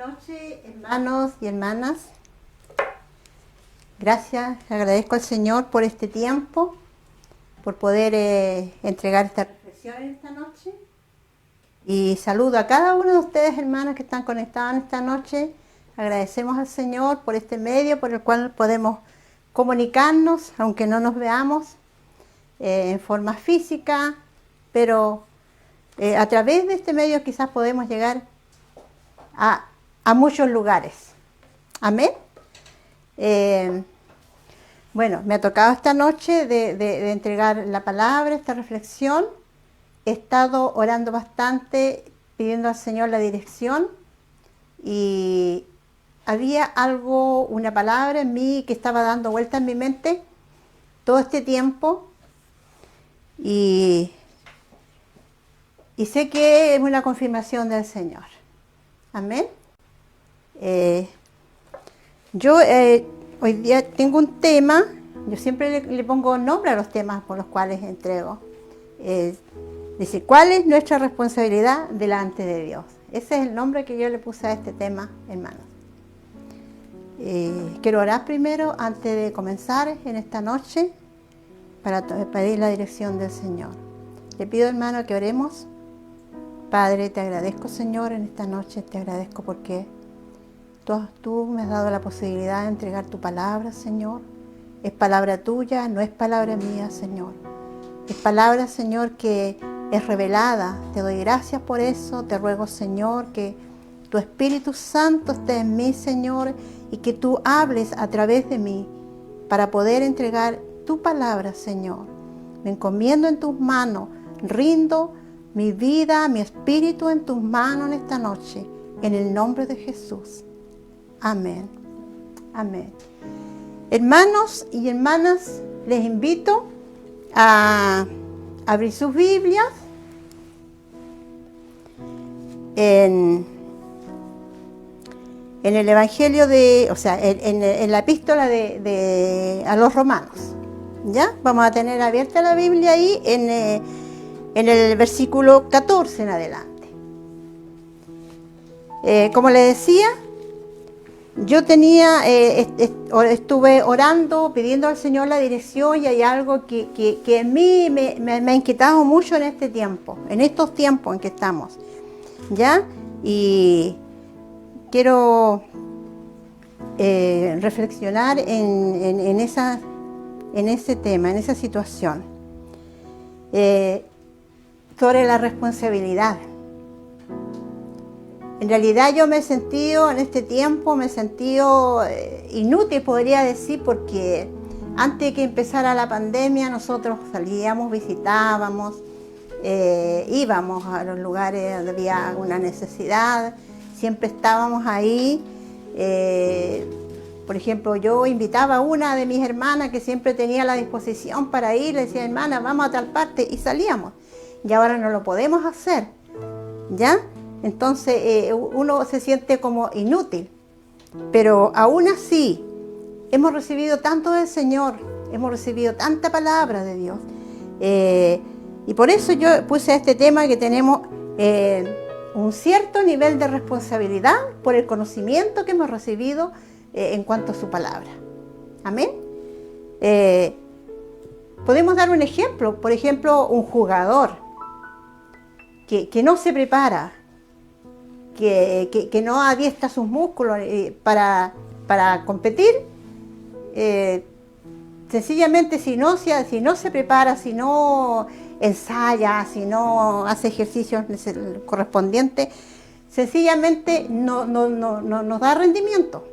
noches, hermanos y hermanas. Gracias, agradezco al Señor por este tiempo, por poder entregar esta reflexión en esta noche. Y saludo a cada uno de ustedes, hermanos, que están conectados en esta noche. Agradecemos al Señor por este medio por el cual podemos comunicarnos, aunque no nos veamos en forma física, pero a través de este medio quizás podemos llegar a muchos lugares. Amén. Bueno, me ha tocado esta noche de entregar la palabra, esta reflexión. He estado orando bastante, pidiendo al Señor la dirección, y había algo, una palabra en mí que estaba dando vuelta en mi mente todo este tiempo, y sé que es una confirmación del Señor. Amén. Yo hoy día tengo un tema. Yo siempre le pongo nombre a los temas por los cuales entrego. Dice, ¿cuál es nuestra responsabilidad delante de Dios? Ese es el nombre que yo le puse a este tema, hermanos. Quiero orar primero antes de comenzar en esta noche para pedir la dirección del Señor. Le pido, hermano, que oremos. Padre, te agradezco, Señor, en esta noche. Te agradezco porque tú me has dado la posibilidad de entregar tu palabra, Señor. Es palabra tuya, no es palabra mía, Señor. Es palabra, Señor, que es revelada. Te doy gracias por eso. Te ruego, Señor, que tu Espíritu Santo esté en mí, Señor, y que tú hables a través de mí para poder entregar tu palabra, Señor. Me encomiendo en tus manos, rindo mi vida, mi espíritu en tus manos en esta noche, en el nombre de Jesús. Amén. Amén. Hermanos y hermanas, les invito a abrir sus Biblias en el Evangelio en la epístola a los Romanos. ¿Ya? Vamos a tener abierta la Biblia ahí en el versículo 14 en adelante. Como les decía, yo estuve orando, pidiendo al Señor la dirección, y hay algo que en mí me ha inquietado mucho en este tiempo, en estos tiempos en que estamos, ¿ya? Y quiero reflexionar en ese tema, en esa situación, sobre la responsabilidad. En realidad yo me he sentido en este tiempo, inútil, podría decir, porque antes de que empezara la pandemia nosotros salíamos, visitábamos, íbamos a los lugares donde había una necesidad, siempre estábamos ahí. Por ejemplo, yo invitaba a una de mis hermanas que siempre tenía la disposición para ir, le decía, hermana, vamos a tal parte, y salíamos. Y ahora no lo podemos hacer, ¿ya? Entonces uno se siente como inútil, pero aún así hemos recibido tanto del Señor, hemos recibido tanta palabra de Dios, y por eso yo puse este tema, que tenemos un cierto nivel de responsabilidad por el conocimiento que hemos recibido en cuanto a su palabra. Amén. Podemos dar un ejemplo, por ejemplo, un jugador que no se prepara, que no adiestra sus músculos para competir, sencillamente si no se prepara, si no ensaya, si no hace ejercicios correspondientes, sencillamente no nos da rendimiento.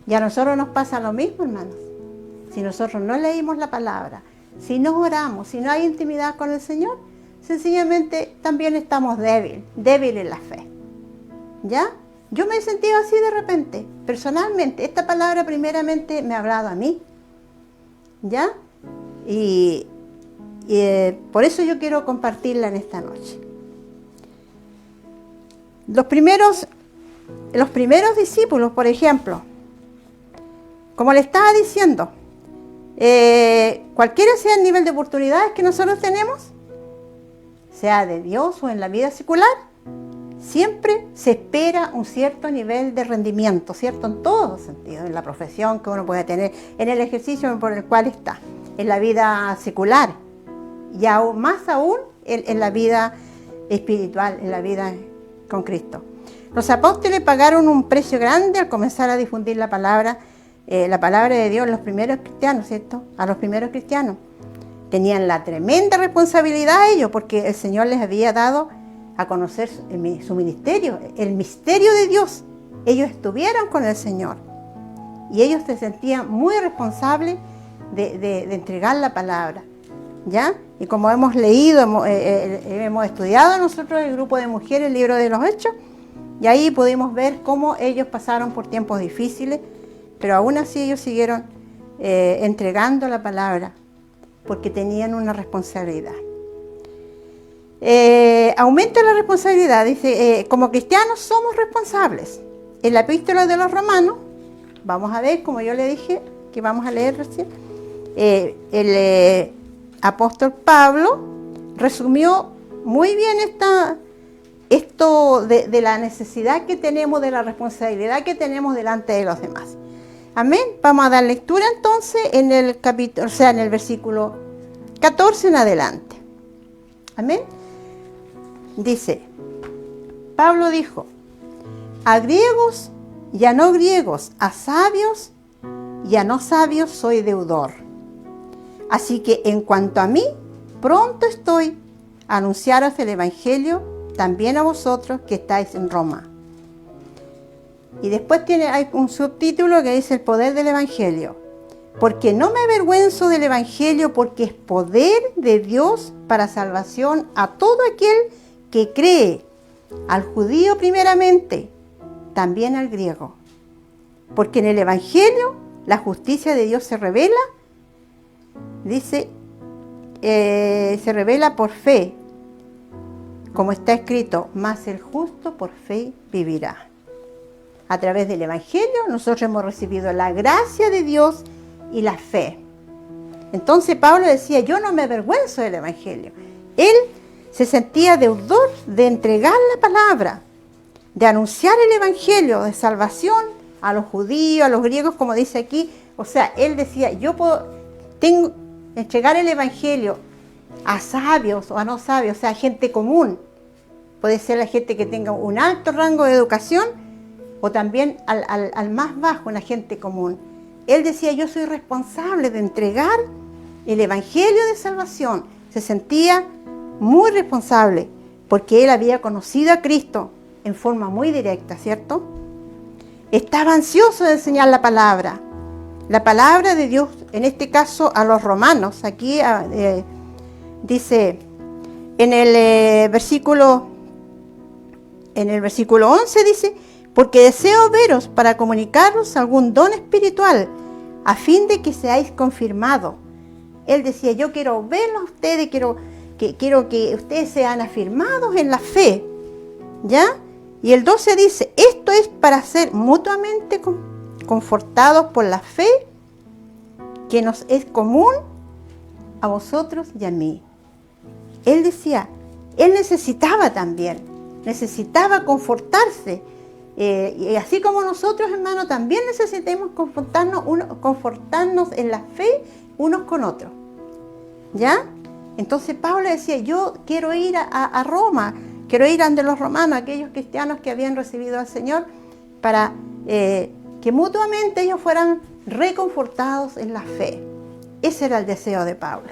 Y a nosotros nos pasa lo mismo, hermanos. Si nosotros no leímos la palabra, si no oramos, si no hay intimidad con el Señor, sencillamente también estamos débiles en la fe. ¿Ya? Yo me he sentido así de repente, personalmente. Esta palabra primeramente me ha hablado a mí, ¿ya? Y por eso yo quiero compartirla en esta noche. Los primeros discípulos, por ejemplo, como le estaba diciendo, cualquiera sea el nivel de oportunidades que nosotros tenemos, sea de Dios o en la vida secular, siempre se espera un cierto nivel de rendimiento, ¿cierto? En todos los sentidos, en la profesión que uno puede tener, en el ejercicio por el cual está, en la vida secular y aún más aún en la vida espiritual, en la vida con Cristo. Los apóstoles pagaron un precio grande al comenzar a difundir la palabra de Dios a los primeros cristianos, ¿cierto? A los primeros cristianos. Tenían la tremenda responsabilidad ellos, porque el Señor les había dado a conocer su ministerio, el misterio de Dios. Ellos estuvieron con el Señor y ellos se sentían muy responsables de entregar la palabra, ¿ya? Y como hemos leído, hemos estudiado nosotros el grupo de mujeres, el libro de los Hechos, y ahí pudimos ver cómo ellos pasaron por tiempos difíciles, pero aún así ellos siguieron entregando la palabra, porque tenían una responsabilidad. Aumenta la responsabilidad, dice, como cristianos somos responsables. En la epístola de los Romanos, vamos a ver, como yo le dije, que vamos a leer recién, el apóstol Pablo resumió muy bien esto de la necesidad que tenemos, de la responsabilidad que tenemos delante de los demás. Amén. Vamos a dar lectura entonces en el capítulo, o sea, en el versículo 14 en adelante. Amén. Dice, Pablo dijo, a griegos y a no griegos, a sabios y a no sabios soy deudor. Así que en cuanto a mí, pronto estoy a anunciaros el evangelio también a vosotros que estáis en Roma. Y después hay un subtítulo que dice el poder del evangelio. Porque no me avergüenzo del evangelio, porque es poder de Dios para salvación a todo aquel que cree, al judío primeramente, también al griego. Porque en el evangelio la justicia de Dios se revela, dice, se revela por fe, como está escrito, mas el justo por fe vivirá. A través del evangelio nosotros hemos recibido la gracia de Dios y la fe. Entonces Pablo decía, yo no me avergüenzo del evangelio. Él se sentía deudor de entregar la palabra, de anunciar el evangelio de salvación a los judíos, a los griegos, como dice aquí. O sea, él decía, yo puedo entregar el evangelio a sabios o a no sabios, o sea, a gente común. Puede ser la gente que tenga un alto rango de educación o también al más bajo, una gente común. Él decía, yo soy responsable de entregar el evangelio de salvación. Se sentía muy responsable porque él había conocido a Cristo en forma muy directa, ¿cierto? Estaba ansioso de enseñar la palabra de Dios, en este caso a los romanos. Aquí dice en el versículo 11 dice, porque deseo veros para comunicaros algún don espiritual, a fin de que seáis confirmados. Él decía, yo quiero verlos a ustedes, quiero que ustedes sean afirmados en la fe, ¿ya? Y el 12 dice, esto es para ser mutuamente confortados por la fe que nos es común a vosotros y a mí. Él decía, él necesitaba confortarse. Y así como nosotros, hermanos, también necesitamos confortarnos en la fe unos con otros, ¿ya? Entonces Pablo decía, yo quiero ir a Roma, quiero ir ante los romanos, aquellos cristianos que habían recibido al Señor, para que mutuamente ellos fueran reconfortados en la fe. Ese era el deseo de Pablo.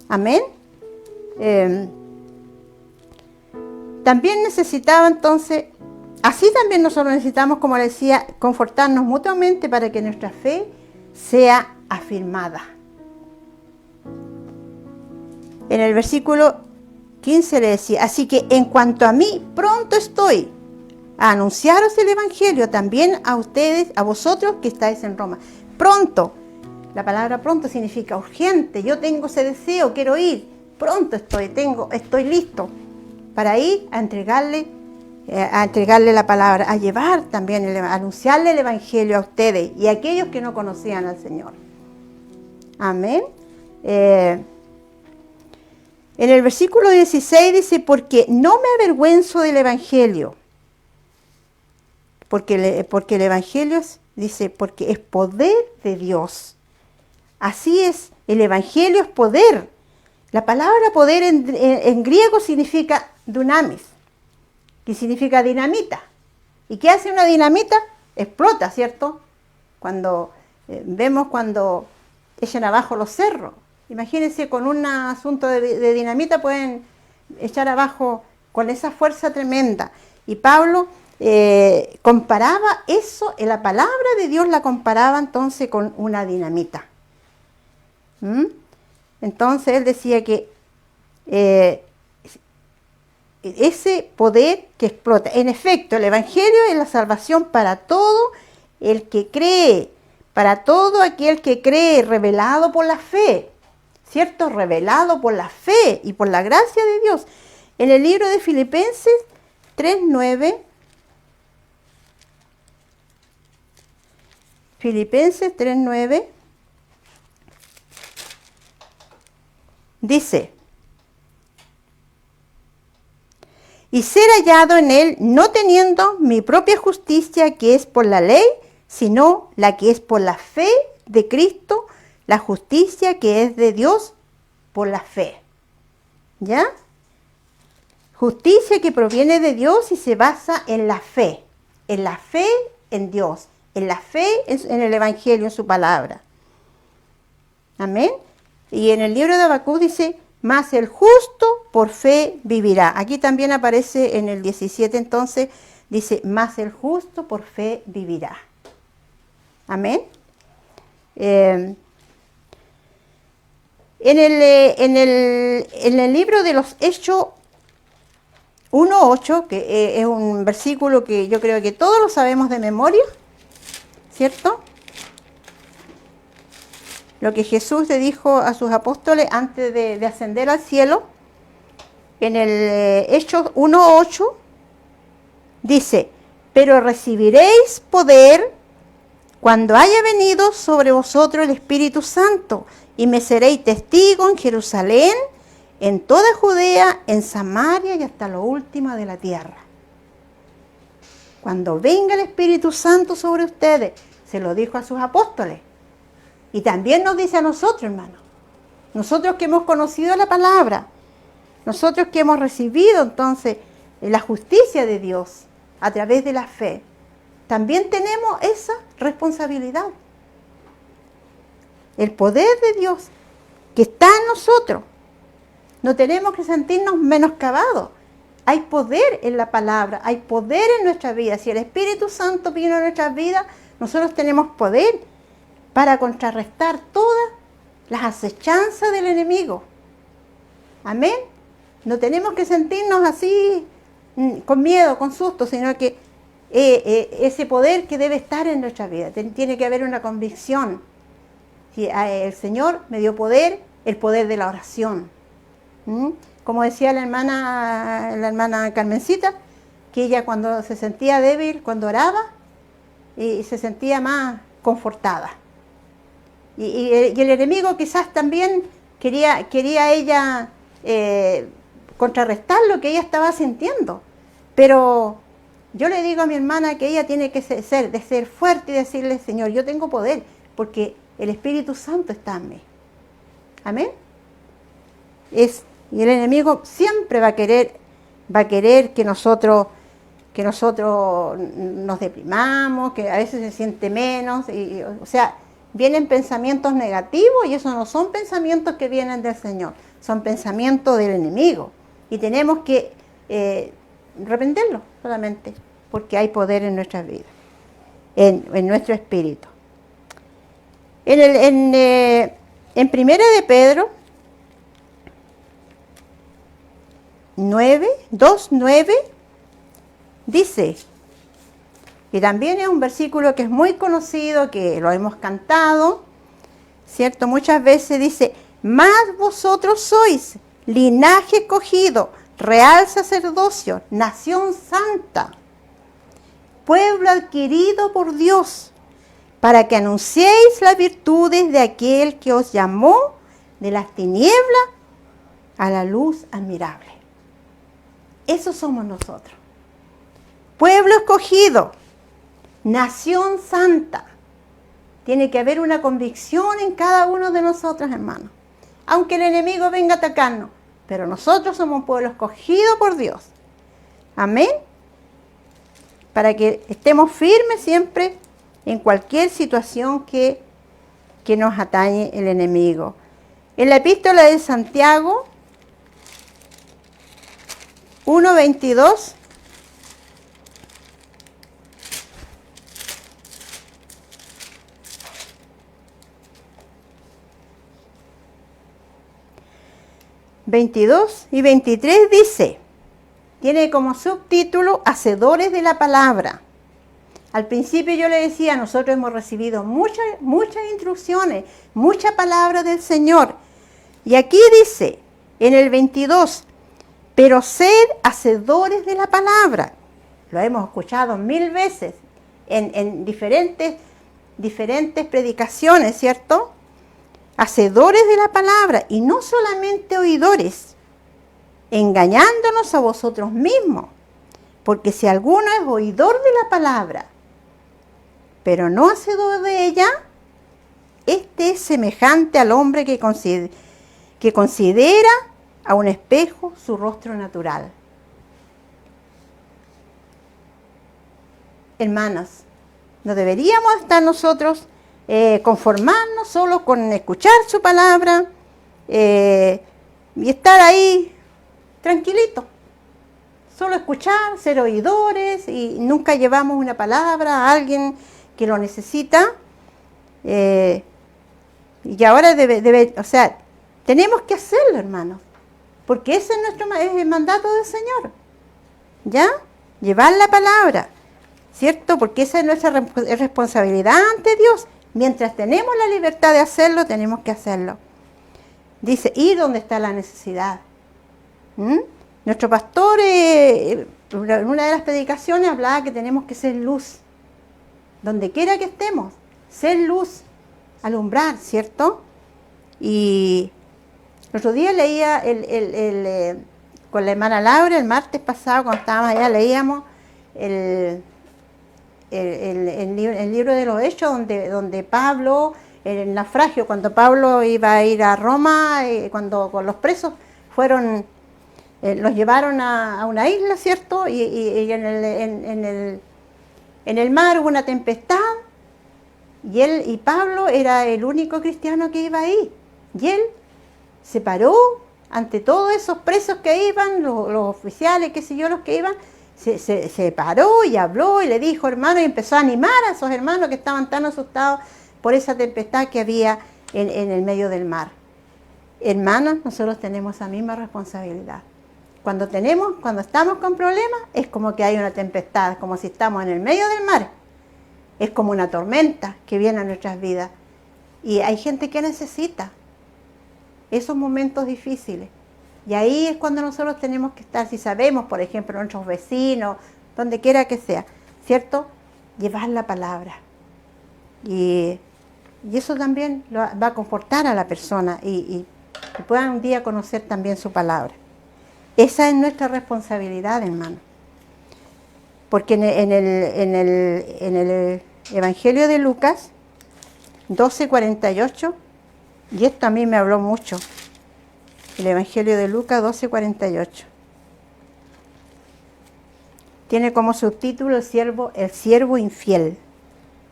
Amén. También necesitaba entonces, así también nosotros necesitamos, como le decía, confortarnos mutuamente para que nuestra fe sea afirmada. En el versículo 15 le decía, así que en cuanto a mí, pronto estoy a anunciaros el evangelio también a ustedes, a vosotros que estáis en Roma. Pronto, la palabra pronto significa urgente, yo tengo ese deseo, quiero ir, pronto estoy listo para ir a entregarle la palabra, a llevar también, a anunciarle el evangelio a ustedes y a aquellos que no conocían al Señor. Amén. En el versículo 16 dice, porque no me avergüenzo del Evangelio. Porque el Evangelio dice, porque es poder de Dios. Así es, el Evangelio es poder. La palabra poder en griego significa dunamis, que significa dinamita. ¿Y qué hace una dinamita? Explota, ¿cierto? Vemos cuando echan abajo los cerros. Imagínense, con un asunto de dinamita pueden echar abajo con esa fuerza tremenda. Y Pablo comparaba eso, en la palabra de Dios la comparaba entonces con una dinamita. Entonces él decía que ese poder que explota. En efecto, el Evangelio es la salvación para todo el que cree, para todo aquel que cree, revelado por la fe, ¿cierto? Revelado por la fe y por la gracia de Dios. En el libro de Filipenses 3:9, Filipenses 3:9, dice, y ser hallado en él, no teniendo mi propia justicia que es por la ley, sino la que es por la fe de Cristo, la justicia que es de Dios por la fe. ¿Ya? Justicia que proviene de Dios y se basa en la fe en Dios, en la fe en el Evangelio, en su palabra. Amén. Y en el libro de Habacuc dice, mas el justo por fe vivirá. Aquí también aparece en el 17, entonces, dice, mas el justo por fe vivirá. Amén. En el libro de los Hechos 1:8, que es un versículo que yo creo que todos lo sabemos de memoria, ¿cierto? Lo que Jesús le dijo a sus apóstoles antes de ascender al cielo, en el Hechos 1:8, dice, pero recibiréis poder cuando haya venido sobre vosotros el Espíritu Santo, y me seréis testigo en Jerusalén, en toda Judea, en Samaria y hasta lo último de la tierra. Cuando venga el Espíritu Santo sobre ustedes, se lo dijo a sus apóstoles. Y también nos dice a nosotros, hermanos. Nosotros que hemos conocido la palabra, nosotros que hemos recibido entonces la justicia de Dios a través de la fe, también tenemos esa responsabilidad. El poder de Dios que está en nosotros. No tenemos que sentirnos menoscabados. Hay poder en la palabra, hay poder en nuestra vida. Si el Espíritu Santo vino a nuestras vidas, nosotros tenemos poder para contrarrestar todas las acechanzas del enemigo. Amén. No tenemos que sentirnos así con miedo, con susto, sino que ese poder que debe estar en nuestra vida. Tiene que haber una convicción. Si el Señor me dio poder, el poder de la oración. Como decía la hermana Carmencita, que ella cuando se sentía débil, cuando oraba, y se sentía más confortada. Y el enemigo quizás también quería ella contrarrestar lo que ella estaba sintiendo. Pero yo le digo a mi hermana que ella tiene que ser fuerte y decirle, Señor, yo tengo poder, porque el Espíritu Santo está en mí. Amén. Y el enemigo siempre va a querer que nosotros nos deprimamos, que a veces se siente menos, o sea, vienen pensamientos negativos y esos no son pensamientos que vienen del Señor, son pensamientos del enemigo. Y tenemos que reprenderlos solamente, porque hay poder en nuestras vidas, en nuestro espíritu. En Primera de Pedro 2:9 dice, y también es un versículo que es muy conocido, que lo hemos cantado, ¿cierto? Muchas veces dice, mas vosotros sois linaje escogido, real sacerdocio, nación santa, pueblo adquirido por Dios, para que anunciéis las virtudes de aquel que os llamó de las tinieblas a la luz admirable. Eso somos nosotros. Pueblo escogido, nación santa. Tiene que haber una convicción en cada uno de nosotros, hermanos. Aunque el enemigo venga a atacarnos, pero nosotros somos un pueblo escogido por Dios. Amén. Para que estemos firmes siempre en cualquier situación que nos atañe el enemigo. En la epístola de Santiago 1:22 22 y 23 dice, tiene como subtítulo Hacedores de la palabra. Al principio yo le decía, nosotros hemos recibido muchas instrucciones, mucha palabra del Señor. Y aquí dice, en el 22, pero sed hacedores de la palabra. Lo hemos escuchado 1000 veces en diferentes predicaciones, ¿cierto? Hacedores de la palabra y no solamente oidores, engañándonos a vosotros mismos. Porque si alguno es oidor de la palabra, pero no hacedor de ella, este es semejante al hombre que considera a un espejo su rostro natural. Hermanas, no deberíamos estar nosotros conformarnos solo con escuchar su palabra y estar ahí tranquilito. Solo escuchar, ser oidores y nunca llevamos una palabra a alguien que lo necesita. Y ahora tenemos que hacerlo, hermanos, porque ese es el mandato del Señor. ¿Ya? Llevar la palabra, ¿cierto? Porque esa es nuestra responsabilidad ante Dios. Mientras tenemos la libertad de hacerlo, tenemos que hacerlo. Dice, ir donde está la necesidad. Nuestro pastor, en una de las predicaciones, hablaba que tenemos que ser luz. Donde quiera que estemos, ser luz, alumbrar, ¿cierto? Y el otro día leía con la hermana Laura, el martes pasado, cuando estábamos allá, leíamos el libro de los Hechos, donde Pablo, el naufragio, cuando Pablo iba a ir a Roma, cuando con los presos fueron, los llevaron a una isla, ¿cierto? Y en el mar hubo una tempestad, y Pablo era el único cristiano que iba ahí. Y él se paró ante todos esos presos que iban, los oficiales, qué sé yo, los que iban, se paró y habló y le dijo, hermano, y empezó a animar a esos hermanos que estaban tan asustados por esa tempestad que había en el medio del mar. Hermanos, nosotros tenemos esa misma responsabilidad. Cuando estamos con problemas, es como que hay una tempestad, como si estamos en el medio del mar. Es como una tormenta que viene a nuestras vidas. Y hay gente que necesita esos momentos difíciles. Y ahí es cuando nosotros tenemos que estar, si sabemos, por ejemplo, nuestros vecinos, donde quiera que sea, ¿cierto? Llevar la palabra. Y eso también va a confortar a la persona y puedan un día conocer también su palabra. Esa es nuestra responsabilidad, hermano. Porque en el Evangelio de Lucas 12:48, y esto a mí me habló mucho, el Evangelio de Lucas 12:48. Tiene como subtítulo el siervo infiel.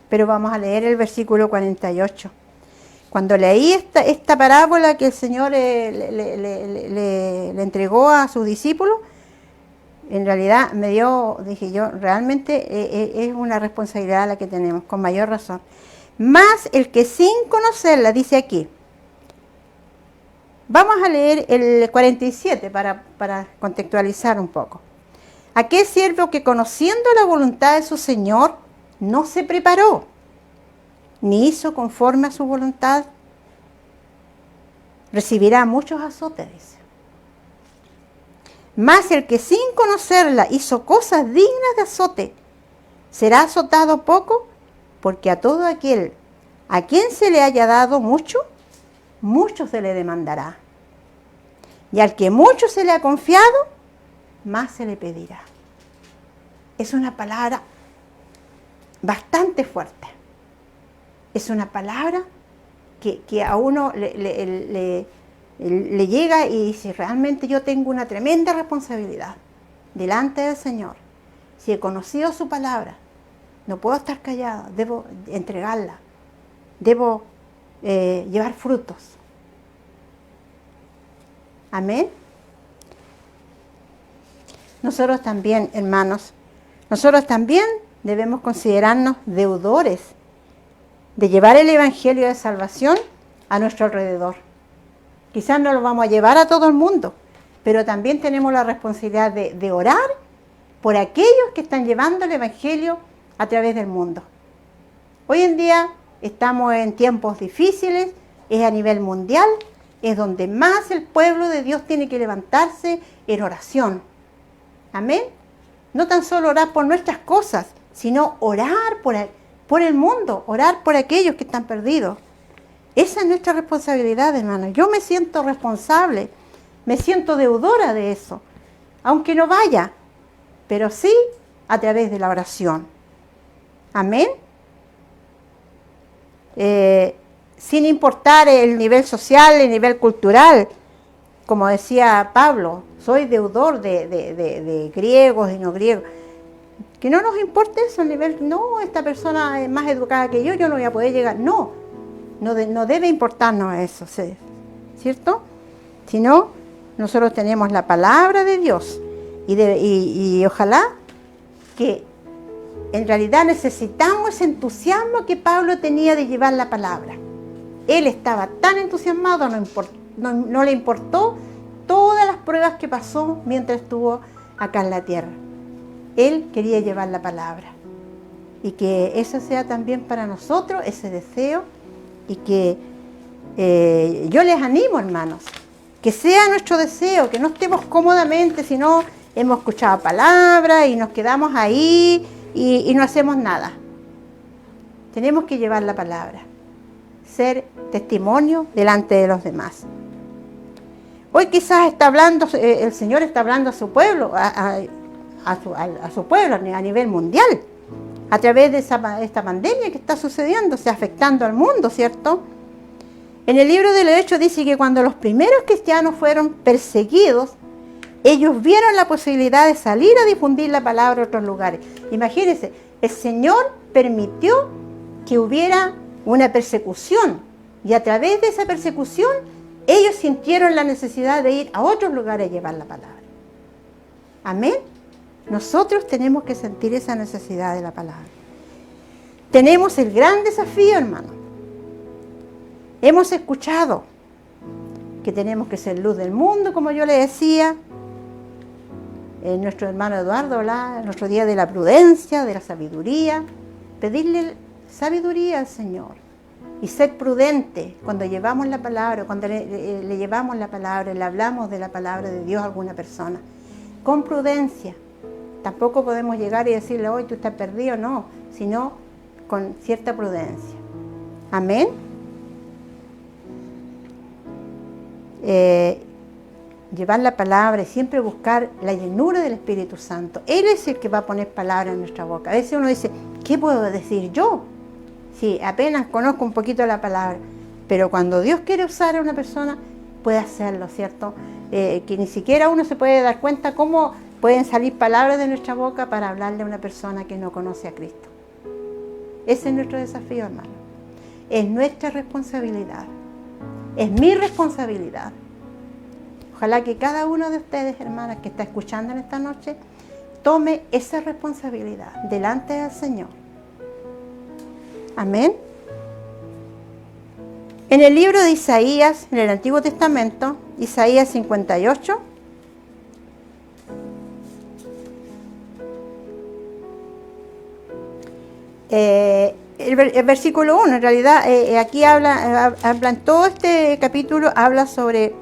Pero vamos a leer el versículo 48. Cuando leí esta parábola que el Señor le entregó a sus discípulos, en realidad dije yo, realmente es una responsabilidad la que tenemos, con mayor razón. Más el que sin conocerla, dice aquí. Vamos a leer el 47 para contextualizar un poco. Aquel siervo que conociendo la voluntad de su Señor, no se preparó, ni hizo conforme a su voluntad, recibirá muchos azotes, dice. Mas el que sin conocerla hizo cosas dignas de azote, será azotado poco, porque a todo aquel a quien se le haya dado mucho, mucho se le demandará. Y al que mucho se le ha confiado, más se le pedirá. Es una palabra bastante fuerte. Es una palabra que a uno le llega y dice, realmente yo tengo una tremenda responsabilidad delante del Señor. Si he conocido su palabra, no puedo estar callada, debo entregarla, debo llevar frutos. Amén. Nosotros también, hermanos, nosotros también debemos considerarnos deudores de llevar el Evangelio de salvación a nuestro alrededor. Quizás no lo vamos a llevar a todo el mundo, pero también tenemos la responsabilidad de orar por aquellos que están llevando el Evangelio a través del mundo. Hoy en día estamos en tiempos difíciles, es a nivel mundial, es donde más el pueblo de Dios tiene que levantarse en oración. Amén. No tan solo orar por nuestras cosas, sino orar por el mundo, orar por aquellos que están perdidos. Esa es nuestra responsabilidad, hermano. Yo me siento responsable, me siento deudora de eso, aunque no vaya, pero sí a través de la oración. Amén. Sin importar el nivel social, el nivel cultural, como decía Pablo, soy deudor de griegos y no griegos. Que no nos importe eso, el nivel, no, esta persona es más educada que yo no voy a poder llegar. No debe importarnos eso, ¿cierto? Sino, nosotros tenemos la palabra de Dios y ojalá que en realidad necesitamos ese entusiasmo que Pablo tenía de llevar la palabra. Él estaba tan entusiasmado, no le importó todas las pruebas que pasó mientras estuvo acá en la tierra. Él quería llevar la palabra. Y que eso sea también para nosotros, ese deseo, y que yo les animo, hermanos, que sea nuestro deseo, que no estemos cómodamente, sino hemos escuchado palabras y nos quedamos ahí y no hacemos nada. Tenemos que llevar la palabra, ser testimonio delante de los demás. Hoy quizás está hablando, el Señor está hablando a su pueblo, a su pueblo a nivel mundial, a través de esta pandemia que está sucediendo, afectando al mundo, ¿cierto? En el libro de los Hechos dice que cuando los primeros cristianos fueron perseguidos, ellos vieron la posibilidad de salir a difundir la palabra a otros lugares. Imagínense, el Señor permitió que hubiera una persecución y a través de esa persecución ellos sintieron la necesidad de ir a otros lugares a llevar la palabra. Amén. Nosotros tenemos que sentir esa necesidad de la palabra. Tenemos el gran desafío, hermano. Hemos escuchado que tenemos que ser luz del mundo, como yo le decía. Nuestro hermano Eduardo hablaba el otro día de la prudencia, de la sabiduría. Pedirle sabiduría al Señor y ser prudente cuando llevamos la palabra, cuando le llevamos la palabra, le hablamos de la palabra de Dios a alguna persona. Con prudencia. Tampoco podemos llegar y decirle, hoy tú estás perdido, no, sino con cierta prudencia. Amén. Llevar la palabra y siempre buscar la llenura del Espíritu Santo. Él es el que va a poner palabras en nuestra boca. A veces uno dice, ¿qué puedo decir yo? Sí, apenas conozco un poquito la palabra, pero cuando Dios quiere usar a una persona, puede hacerlo, ¿cierto? Que ni siquiera uno se puede dar cuenta cómo pueden salir palabras de nuestra boca para hablarle a una persona que no conoce a Cristo. Ese es nuestro desafío, hermano. Es nuestra responsabilidad. Es mi responsabilidad. Ojalá que cada uno de ustedes, hermanas, que está escuchando en esta noche, tome esa responsabilidad delante del Señor. Amén. En el libro de Isaías, en el Antiguo Testamento, Isaías 58, el versículo 1, en realidad aquí habla en todo este capítulo, habla sobre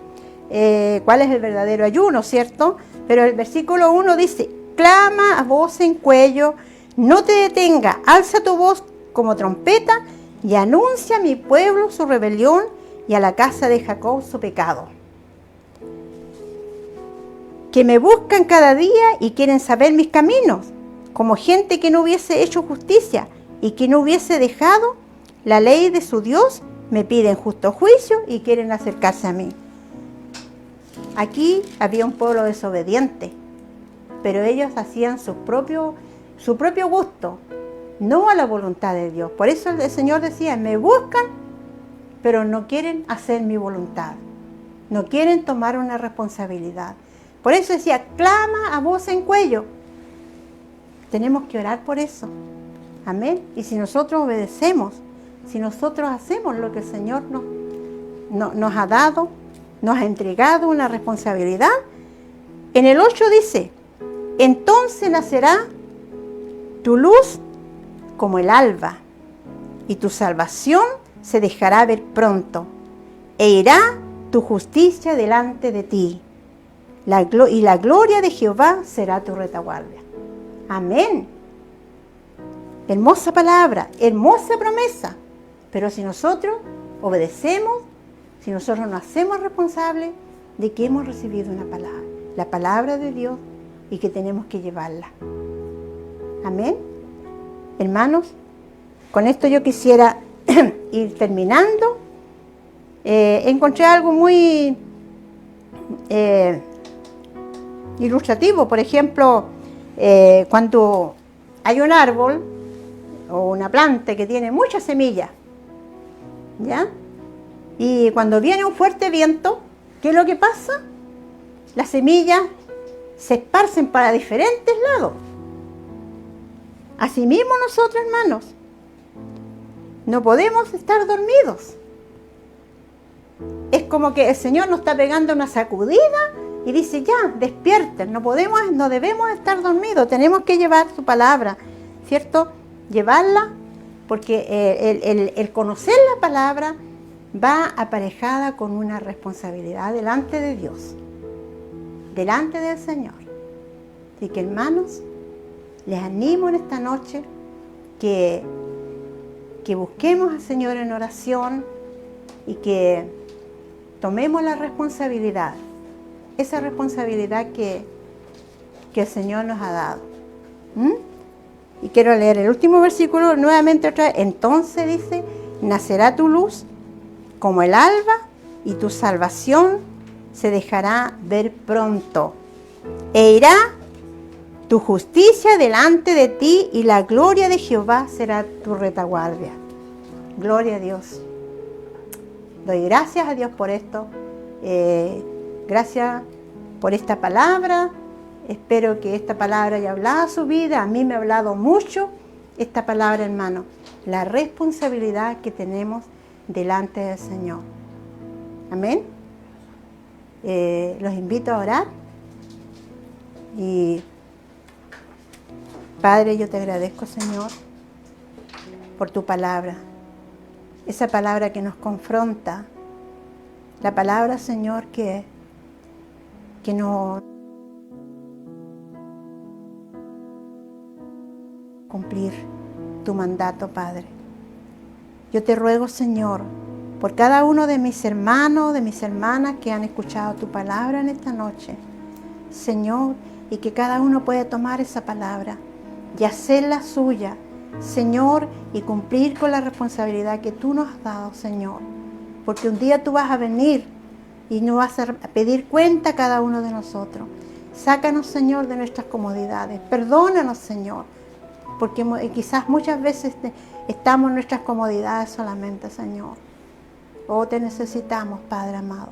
cuál es el verdadero ayuno, ¿cierto? Pero el versículo 1 dice, clama a voz en cuello, no te detenga, alza tu voz como trompeta y anuncia a mi pueblo su rebelión y a la casa de Jacob su pecado. que me buscan cada día y quieren saber mis caminos, como gente que no hubiese hecho justicia y que no hubiese dejado la ley de su Dios, me piden justo juicio y quieren acercarse a mí. Aquí había un pueblo desobediente, pero ellos hacían su propio gusto, no a la voluntad de Dios. Por eso el Señor decía, me buscan, pero no quieren hacer mi voluntad, no quieren tomar una responsabilidad. Por eso decía, clama a voz en cuello. Tenemos que orar por eso. Amén. Y si nosotros obedecemos, si nosotros hacemos lo que el Señor nos ha dado, nos ha entregado una responsabilidad, en el 8 dice, entonces nacerá tu luz como el alba, y tu salvación se dejará ver pronto, e irá tu justicia delante de ti, y la gloria de Jehová será tu retaguardia. Amén. Hermosa palabra, hermosa promesa. Pero si nosotros obedecemos, si nosotros nos hacemos responsables de que hemos recibido una palabra, la palabra de Dios, y que tenemos que llevarla. Amén. Hermanos, con esto yo quisiera ir terminando. Encontré algo muy ilustrativo. Por ejemplo, cuando hay un árbol o una planta que tiene muchas semillas, ¿ya? Y cuando viene un fuerte viento, ¿qué es lo que pasa? Las semillas se esparcen para diferentes lados. Asimismo nosotros, hermanos, no podemos estar dormidos. Es como que el Señor nos está pegando una sacudida y dice, ya, despierten, no debemos estar dormidos, tenemos que llevar su palabra, ¿cierto? Llevarla, porque el conocer la palabra va aparejada con una responsabilidad delante de Dios, delante del Señor. Así que, hermanos, les animo en esta noche que busquemos al Señor en oración y que tomemos la responsabilidad, esa responsabilidad que el Señor nos ha dado. Y quiero leer el último versículo nuevamente otra vez. Entonces dice, nacerá tu luz como el alba y tu salvación se dejará ver pronto. E irá tu justicia delante de ti y la gloria de Jehová será tu retaguardia. Gloria a Dios. Doy gracias a Dios por esto. Gracias por esta palabra. Espero que esta palabra haya hablado a su vida. A mí me ha hablado mucho esta palabra, hermano. La responsabilidad que tenemos delante del Señor. Amén. Los invito a orar. Y Padre, yo te agradezco, Señor, por tu palabra. Esa palabra que nos confronta. La palabra, Señor, que nos cumplir tu mandato, Padre. Yo te ruego, Señor, por cada uno de mis hermanos, de mis hermanas que han escuchado tu palabra en esta noche, Señor, y que cada uno pueda tomar esa palabra y hacerla suya, Señor, y cumplir con la responsabilidad que tú nos has dado, Señor. Porque un día tú vas a venir y nos vas a pedir cuenta a cada uno de nosotros. Sácanos, Señor, de nuestras comodidades. Perdónanos, Señor, porque quizás muchas veces estamos en nuestras comodidades solamente, Señor. Oh, te necesitamos, Padre amado.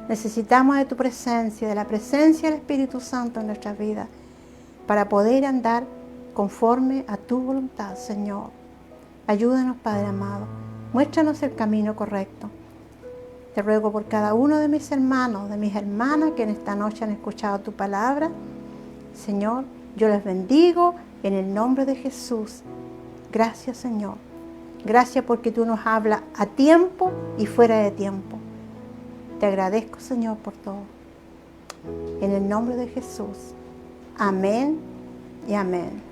Necesitamos de tu presencia, de la presencia del Espíritu Santo en nuestras vidas, para poder andar conforme a tu voluntad, Señor. Ayúdanos, Padre amado. Muéstranos el camino correcto. Te ruego por cada uno de mis hermanos, de mis hermanas que en esta noche han escuchado tu palabra. Señor, yo les bendigo en el nombre de Jesús. Gracias, Señor. Gracias porque tú nos hablas a tiempo y fuera de tiempo. Te agradezco, Señor, por todo. En el nombre de Jesús. Amén y amén.